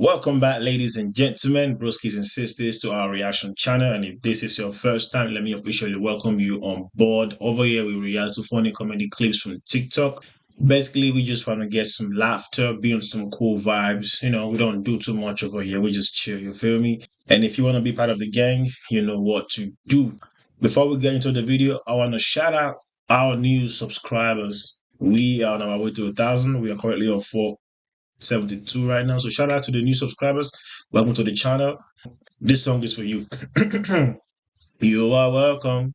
Welcome back, ladies and gentlemen, broskis and sisters, to our reaction channel. And if this is your first time, let me officially welcome you on board. Over here, we react to funny comedy clips from TikTok. Basically, we just want to get some laughter, be on some cool vibes. We don't do too much over here. We just chill, you feel me? And if you want to be part of the gang, you know what to do. Before we get into the video, I want to shout out our new subscribers. We are on our way to 1,000. We are currently on 472 right now. So shout out to the new subscribers. Welcome to the channel. This song is for you. You are welcome.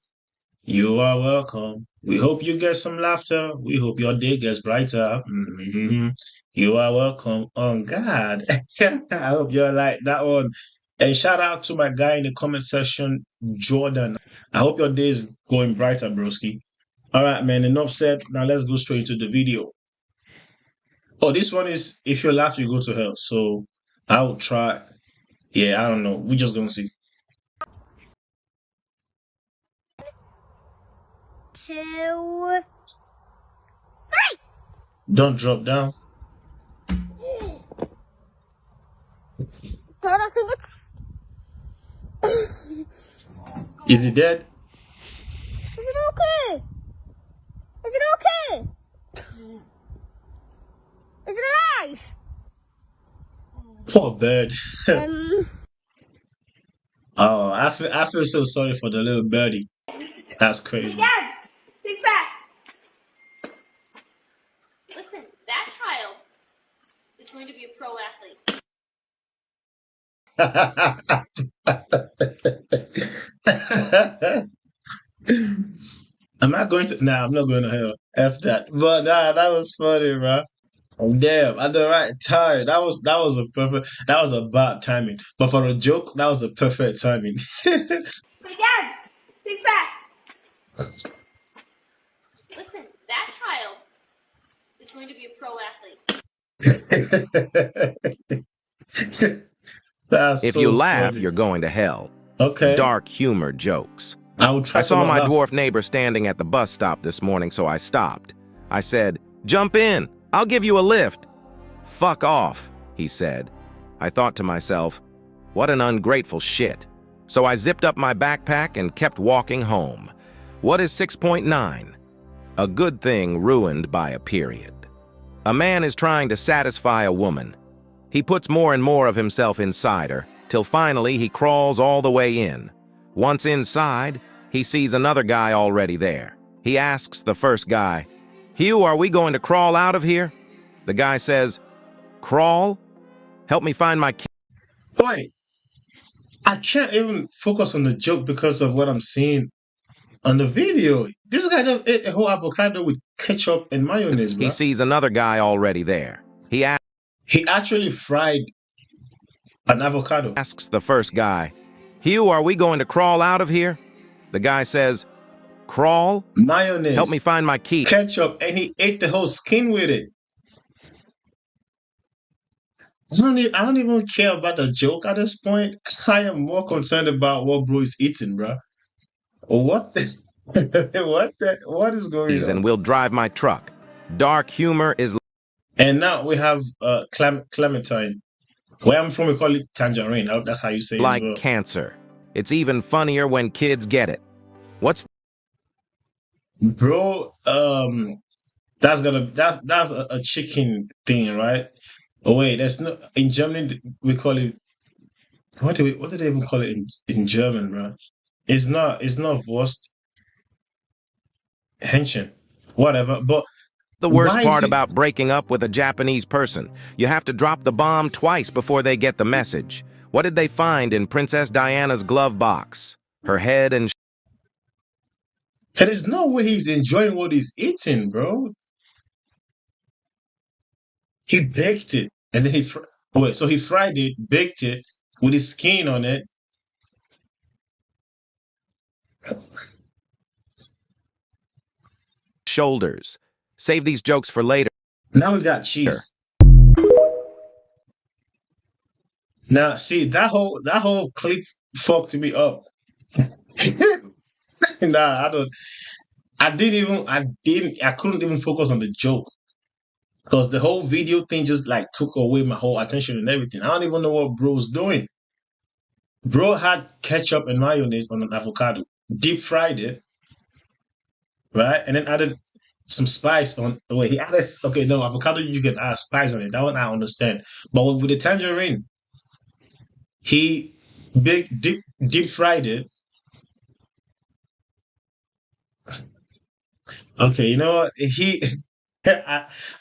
You are welcome. We hope you get some laughter. We hope your day gets brighter. You are welcome. Oh God. I hope you like that one. And shout out to my guy in the comment section, Jordan. I hope your day is going brighter, broski. All right, man. Enough said. Now let's go straight into the video. Oh, this one is if you laugh, you go to hell. So I will try. Yeah, I don't know. We're just gonna see. 2, 3. Don't drop down. I think it's. Is he dead? Is it okay? Is it okay? Is it alive? Poor bird. Oh, I feel so sorry for the little birdie. That's crazy. Dad, think fast. Listen, that child is going to be a pro athlete. I'm not going to. Nah, I'm not going to hell. F that. But nah, that was funny, bro. Damn, at the right time. That was a bad timing. But for a joke, that was a perfect timing. Hey, Dad, think fast. Listen, that child is going to be a pro athlete. That's If so you laugh, funny. you're going to hell. Okay. Dark humor jokes. I will try I saw to my laugh. dwarf neighbor standing at the bus stop this morning, so I stopped. I said, "Jump in. I'll give you a lift." "Fuck off," he said. I thought to myself, what an ungrateful shit. So I zipped up my backpack and kept walking home. What is 6.9? A good thing ruined by a period. A man is trying to satisfy a woman. He puts more and more of himself inside her, till finally he crawls all the way in. Once inside, he sees another guy already there. He asks the first guy, "Hugh, are we going to crawl out of here?" The guy says, "Crawl? Help me find my key." Wait, I can't even focus on the joke because of what I'm seeing on the video. This guy just ate a whole avocado with ketchup and mayonnaise, bro. He sees another guy already there. He He actually fried an avocado. asks the first guy, "Hugh, are we going to crawl out of here?" The guy says, "Crawl? Mayonnaise. Help me find my key." Ketchup, and he ate the whole skin with it. I don't even care about the joke at this point. I am more concerned about what bro is eating, bro. What the? What is going on? And will drive my truck. Dark humor is And now we have Clementine. Where I'm from, we call it tangerine. That's how you say it like as well. cancer. It's even funnier when kids get it. What's Bro, that's a chicken thing, right? Oh wait, there's no in Germany we call it what do they even call it in German, bro? It's not Wurst, Hähnchen, whatever. But the worst why part is it, about breaking up with a Japanese person? You have to drop the bomb twice before they get the message. What did they find in Princess Diana's glove box? Her head and there is no way he's enjoying what he's eating, bro. He baked it and then so he fried it, baked it with his skin on it. shoulders. Save these jokes for later. Now we got cheese. Now see that whole clip fucked me up. Nah, I couldn't even focus on the joke. Because the whole video thing just like took away my whole attention and everything. I don't even know what bro was doing. Bro had ketchup and mayonnaise on an avocado, deep fried it, right? And then added some spice on. Wait, he added, okay, no, avocado, you can add spice on it. That one I understand. But with the tangerine, he deep fried it. Okay, you know what?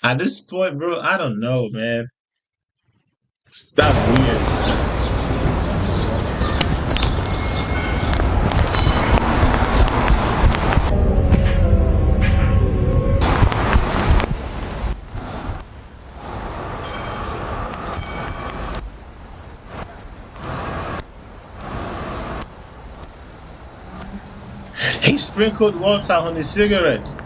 At this point, bro, I don't know, man. That's weird. He sprinkled water on his cigarette.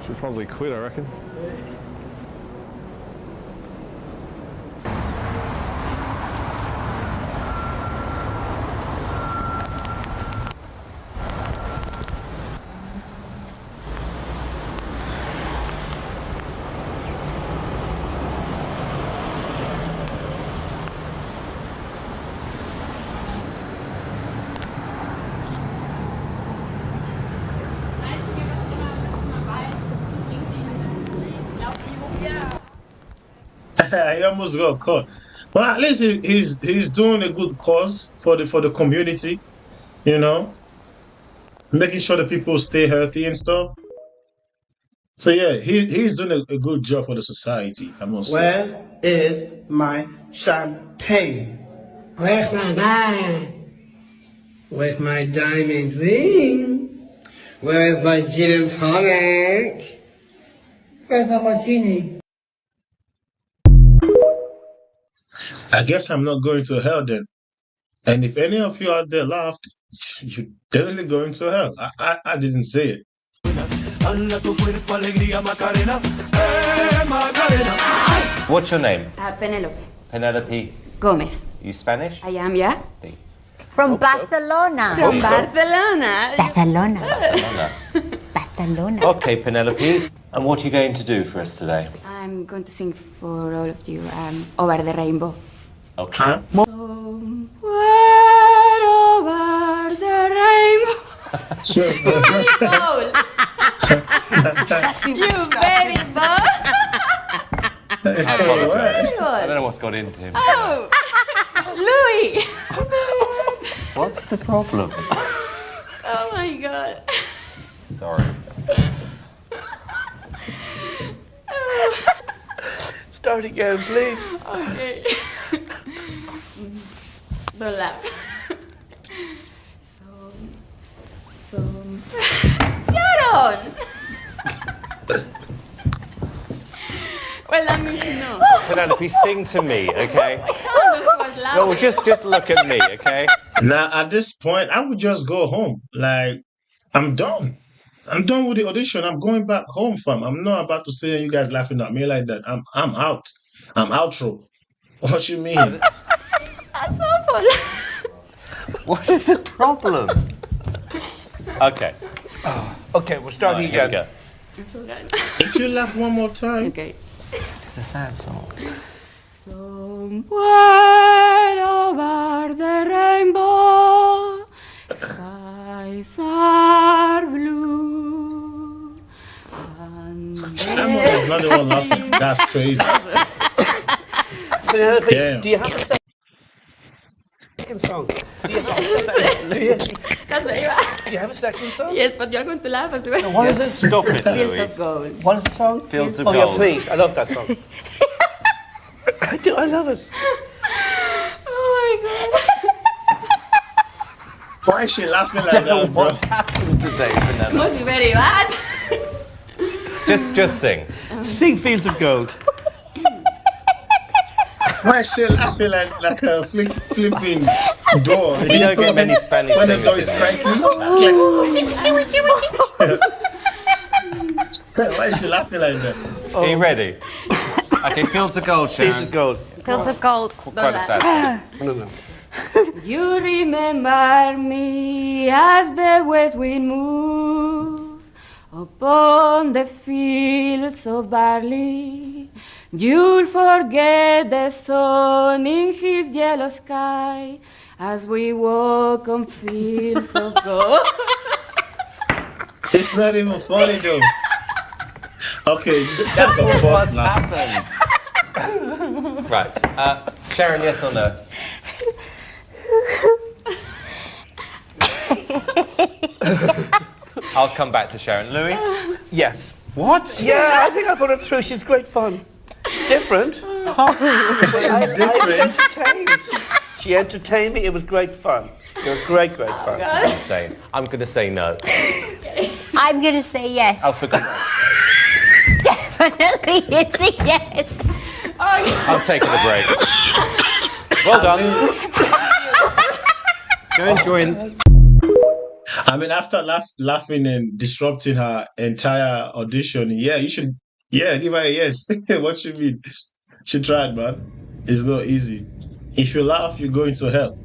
Should probably quit, I reckon. He almost got caught. Well, at least he's doing a good cause for the community, you know, making sure that people stay healthy and stuff. So yeah, he's doing a good job for the society, I must say. Where is my champagne? Where's my bag? Where's my diamond ring? Where is my gin and tonic? Where's my martini? I guess I'm not going to hell then. And if any of you out there laughed, you're definitely going to hell. I didn't say it. What's your name? Penelope Penelope. Gomez. You Spanish? I am, yeah? From Barcelona. From Barcelona. Barcelona. Barcelona. Barcelona. Okay, Penelope. And what are you going to do for us today? I'm going to sing for all of you Over the Rainbow. Okay. Huh? Somewhere over the rainbow. Sure. You very bold. I apologise. I What? don't know what's got into him. Oh, Louis. What's the problem? Oh my God. Sorry. Start again, please. Okay. Don't laugh. Sharon! Well, that means no. Penelope, sing to me, okay? No, No, just look at me, okay? Now, at this point, I would just go home. Like, I'm done. I'm done with the audition. I'm going back home, fam. I'm not about to see you guys laughing at me like that. I'm out. I'm outro. What you mean? That's awful. What is the problem? Okay. Okay, we're starting Here we again. go. I'm so glad. If you laugh one more time. Okay. It's a sad song. Somewhere over the rainbow, skies are blue. And Someone is not the one laughing. That's crazy. Penelope, Damn. do you have a second song? Do you have a second? That's very bad. Do you have a second song? Yes, but you're going to laugh as well. What is it? Stop it, Fields Louis. of gold. What is the song? Fields of Oh yeah, Gold. please. I love that song. I do. I love it. Oh my God. Why is she laughing like Don't know that, bro? what's happened today, Penelope. Must be very bad. Just sing. Sing Fields of Gold. Why is she laughing like a flipping door? We don't get many Spanish when the door singers is in cranky. It's like, why is she laughing like that? Are you ready? Okay, Fields of Gold, Sharon. Fields of gold. Fields of gold. Quite a sad song. No. You remember me as the west wind moves upon the fields of barley. You'll forget the sun in his yellow sky as we walk on fields of gold. It's not even funny though. Okay, that's a What's first laugh. happened? Right. Sharon, yes or no? I'll come back to Sharon. Louis? Yes. What? Yeah, I think I got it through. She's great fun. It's different. It's I was different. entertained. She entertained me. It was great fun. It was great fun. This is insane. I'm going to say no. I'm going to say yes. Oh, for God's Definitely it's a yes. I'll take the break. Well done. Go and join. I mean, after laughing and disrupting her entire audition, yeah, you should, yeah, give her a yes. What you mean? She tried, man. It's not easy. If you laugh, you're going to hell.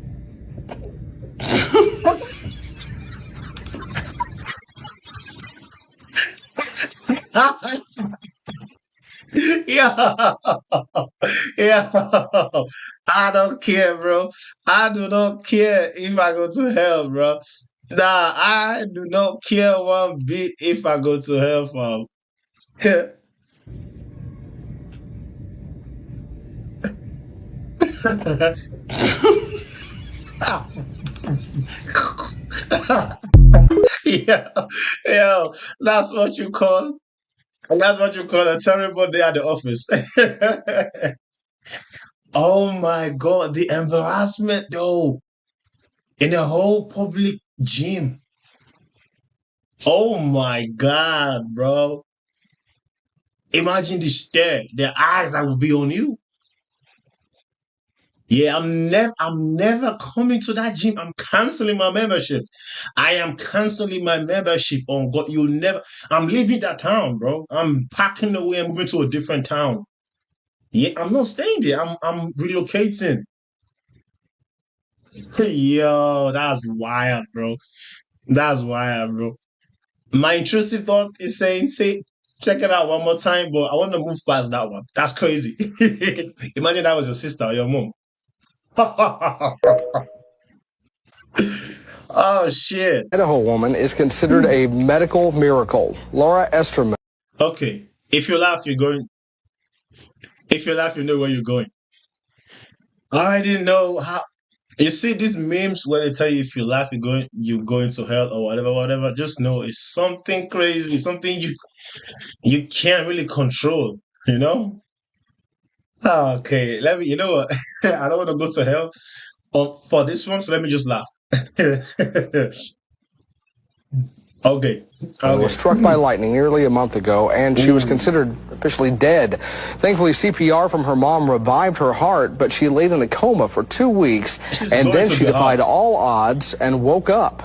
Yeah, yeah. I don't care, bro. I do not care if I go to hell, bro. Nah, I do not care one bit if I go to hell, fam. Yeah, yeah. That's what you call. That's what you call a terrible day at the office. Oh my God, the embarrassment though in a whole public gym. Oh my God, bro. Imagine the stare, the eyes that will be on you. Yeah, I'm never coming to that gym. I'm canceling my membership. I am canceling my membership on God. You'll never I'm leaving that town, bro. I'm packing away and moving to a different town. Yeah, I'm not staying there. I'm relocating. Yo, that's wild, bro. That's wild, bro. My intrusive thought is saying, say, check it out one more time, but I want to move past that one. That's crazy. Imagine that was your sister or your mom. Oh shit. Idaho woman is considered a medical miracle. Laura Esterman. Okay. If you laugh, you're going. If you laugh, you know where you're going. I didn't know how. You see these memes where they tell you if you laugh, you're going to hell or whatever. Just know it's something crazy, something you can't really control. You know? Okay, let me. You know what? I don't want to go to hell for this one, so let me just laugh. Okay. Was struck by lightning nearly a month ago, and she was considered officially dead. Thankfully, CPR from her mom revived her heart, but she laid in a coma for 2 weeks, and then she defied all odds and woke up.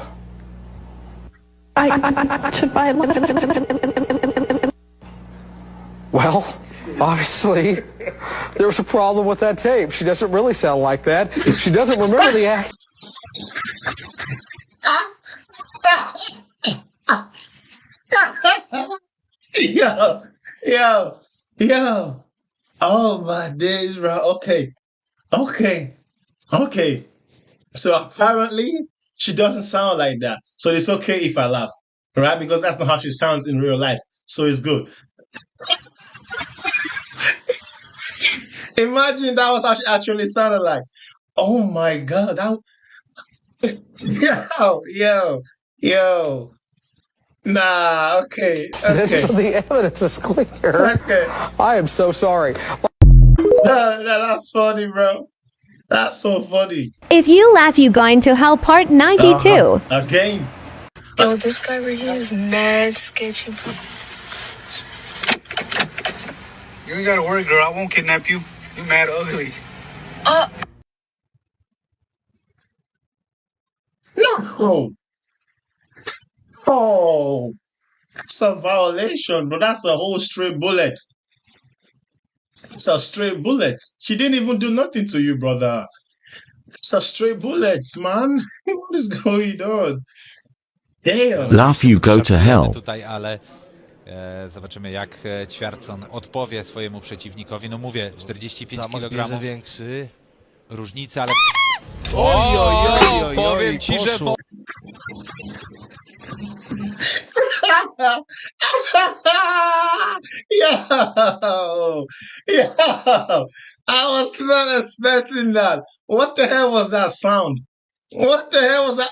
Well, obviously, there was a problem with that tape. She doesn't really sound like that. She doesn't remember the act. Yo. Oh my days, bro. Okay. So apparently she doesn't sound like that. So it's okay if I laugh, right? Because that's not how she sounds in real life. So it's good. Imagine that was how she actually sounded like. Oh my God. Yo. Nah, okay. The evidence is clear. Okay. I am so sorry. That's funny, bro. That's so funny. If you laugh, you going to hell part 92. Again. Yo, this guy right here is mad sketchy. You ain't gotta worry, girl. I won't kidnap you. You mad ugly. No. Oh, it's a violation, but that's a whole stray bullet. It's a stray bullet. She didn't even do nothing to you, brother. It's a stray bullet, man. What is going on? Damn. Laugh you go to hell. Tutaj, ale zobaczymy, jak Ćwiartson odpowie swojemu przeciwnikowi. No mówię, 45 kg. Większy. Różnica, ale... Oj, powiem ci, że... Yo, I was not expecting that. What the hell was that sound? What the hell was that?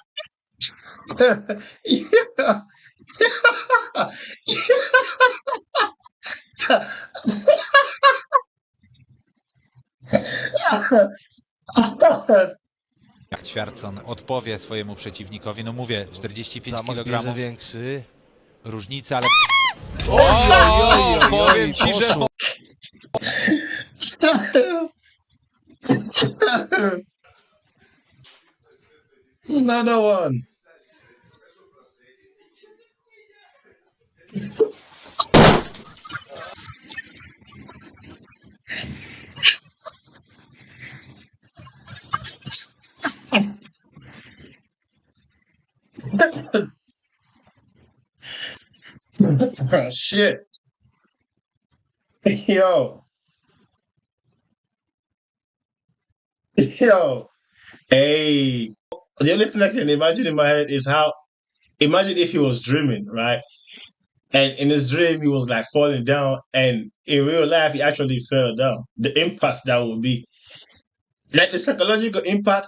Jak Ćwiartson odpowie swojemu przeciwnikowi, no mówię, 45 kg. Większy. Różnica, ale... Powiem ci, że... Another one. Oh, shit. Yo. Yo. Hey. The only thing I can imagine in my head is how, imagine if he was dreaming, right? And in his dream, he was like falling down, and in real life, he actually fell down. The impact that would be, like the psychological impact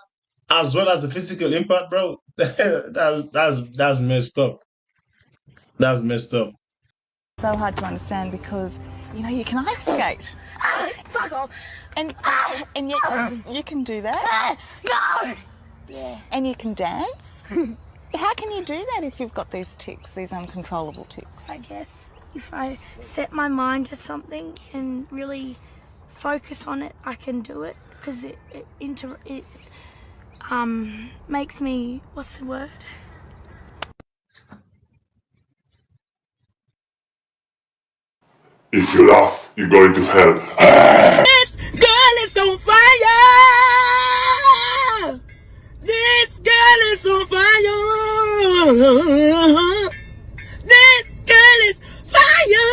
as well as the physical impact, bro. That's messed up. That's messed up. So hard to understand because you know you can ice skate. Fuck off. And yet you can do that. No. Yeah. And you can dance. How can you do that if you've got these tics, these uncontrollable tics? I guess if I set my mind to something and really focus on it, I can do it because it makes me, what's the word? If you laugh, you're going to hell. This girl is on fire! This girl is on fire! This girl is fire!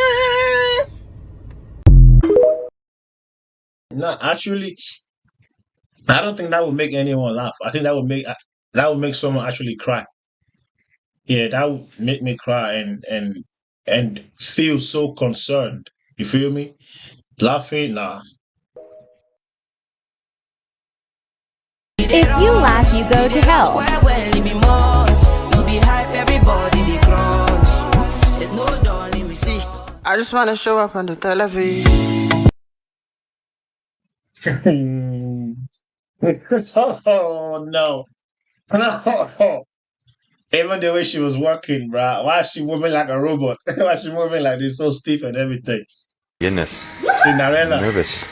No, actually, I don't think that would make anyone laugh. I think that would make someone actually cry. Yeah, that would make me cry and feel so concerned. You feel me? Laughing, nah. If you laugh, you go to hell. See, I just want to show up on the television. Oh no. No. Even the way she was walking, bruh. Why is she moving like a robot? Why is she moving like this, so stiff and everything? Goodness. Cinderella. I'm nervous.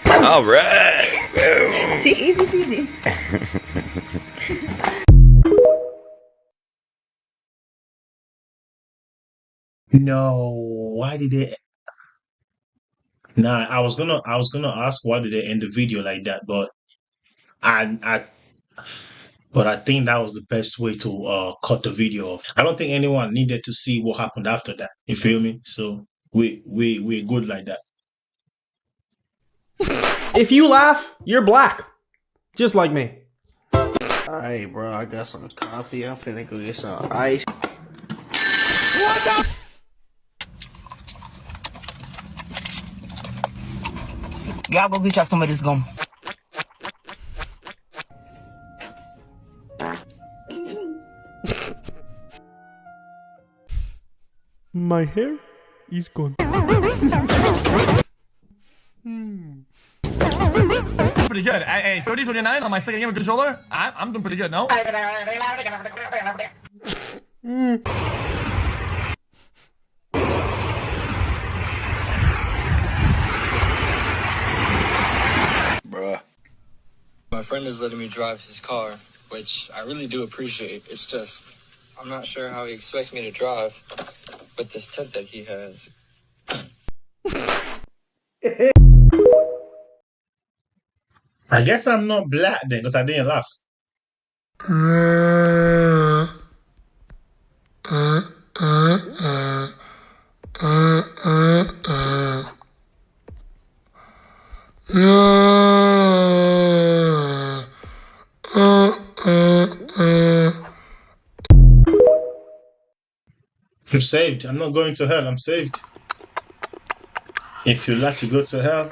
All right. See, easy peasy. No, why did they? Nah, I was gonna ask why did they end the video like that, but I think that was the best way to cut the video off. I don't think anyone needed to see what happened after that. You feel me? So we're good like that. If you laugh, you're black. Just like me. Alright, bro, I got some coffee. I'm finna go get some ice. What the? Y'all go get y'all some of this gum. My hair is gone. Pretty good. Hey, 30-29 on my second game of controller. I'm doing pretty good, no? bruh. My friend is letting me drive his car, which I really do appreciate. It's just, I'm not sure how he expects me to drive with this tent that he has. I guess I'm not black then, because I didn't laugh. I'm saved. I'm not going to hell. I'm saved. If you like to go to hell,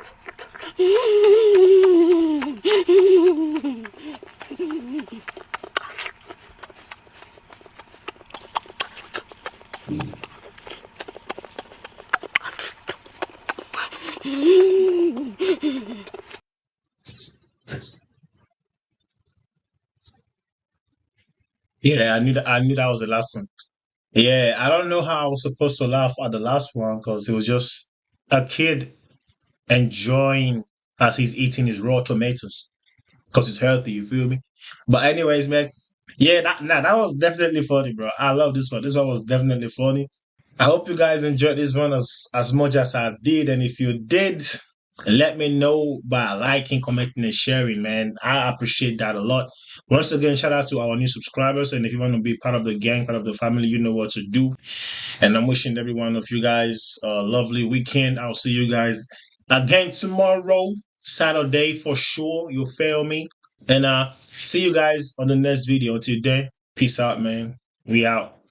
yeah, I knew that was the last one. Yeah, I don't know how I was supposed to laugh at the last one because it was just a kid enjoying as he's eating his raw tomatoes because it's healthy. You feel me? But anyways, man, yeah, that was definitely funny, bro. I love this one. This one was definitely funny. I hope you guys enjoyed this one as much as I did, and if you did, let me know by liking, commenting, and sharing, man. I appreciate that a lot. Once again, shout out to our new subscribers, and if you want to be part of the gang, part of the family, you know what to do. And I'm wishing every one of you guys a lovely weekend. I'll see you guys again tomorrow, Saturday for sure. You feel me? And see you guys on the next video. Until then, peace out, man. We out.